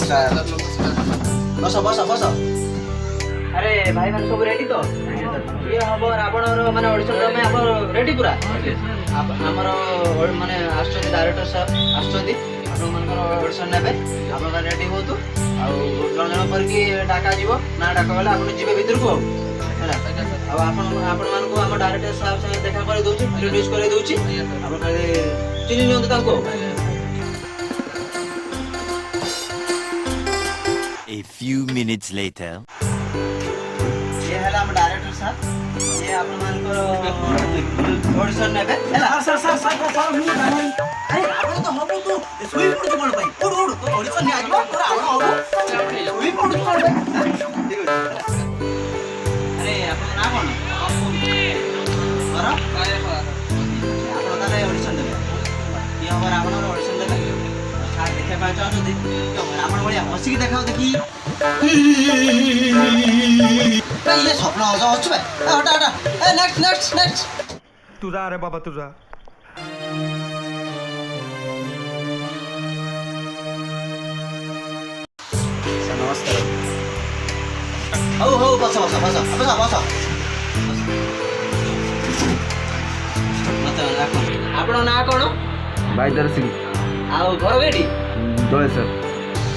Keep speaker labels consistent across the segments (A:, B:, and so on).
A: नमस्कार बस बस बस।
B: अरे भाई मैंने सब रेडी तो ये हम रावण माने ऑडिशन में आप रेडी पूरा आमर माने आछन डायरेक्टर साहब आछन आपण मानकर ऑडिशन नेबे आपण रेडी हो तो आ जण जण पर की डाका जीवो ना डाका वाला आपण जीवे भीतर को हैला अब आपण मान को हम डायरेक्टर साहब से देखा कर दोची इंट्रोड्यूस कर दोची आपण खाली चिन्ह नियंत ताको।
C: A few minutes later.
A: ये हैला हम डायरेक्टर साहब ये आपण मान को ऑडिशन नेबे हैला सर सर सर सर मु अरे आपण तो हबो तो सुई पड़ कोन भाई ओड ओड तो ऑडिशन ने आजबो तो आपण हबो सुई पड़ कोन भाई ठीक है। अरे आपण ना कोन बरा काय आपण ताले ऑडिशन देबे ये हमर आपण ऑडिशन देबे छाड़ देखे पा चाहतो दे तो आपण बढिया हसी के देखाओ देखी ये स्वप्न हो जाओ अच्छे हटा हटा नेक्स्ट नेक्स्ट नेक्स्ट
D: तुझा रे बाबा तुझा
A: नमस्कार हो बस बस बस बस बस आपण ना कोन
D: भाईदर सिंह
A: आ घर बेटी
D: दोळे सर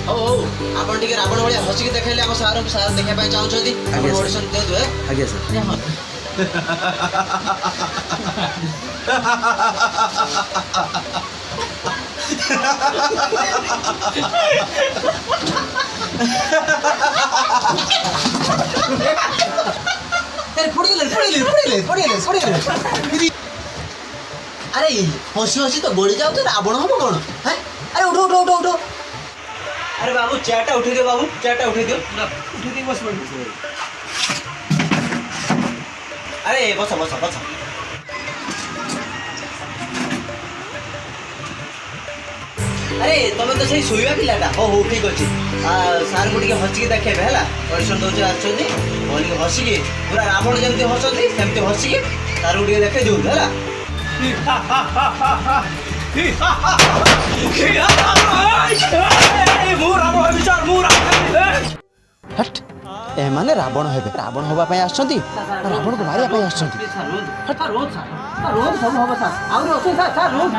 A: ओ आपण टिके रावण भलिया हसी के देखाइले हम सार सार देखै पाइ चाहू छथि आपण ऑडिशन दे दो
D: आगे सर
A: अरे पड़ी गेले अरे हसी हसी तो गड़ी जाओ तो रावण हम कौन है। अरे उठो उठो उठो उठो अरे बाबू चेयरटा उठे दियो बाबू चेयरटा उठे दियो उठे दी बस अरे बस बस बस अरे तुम तो सही शोवा पिलाटा हो ठीक अच्छे सार को हसिकी देखेबे है ऑडिशन दौर आसनी हसिकी पूरा रावण जमी हसती सेमती हसिकी सार को देखे दू है हट ए माने रावण हेबे रावण होबा पई आछंती रावण को मारिया पई आछंती
B: रोज सब हम सर और अच्छे सर रोज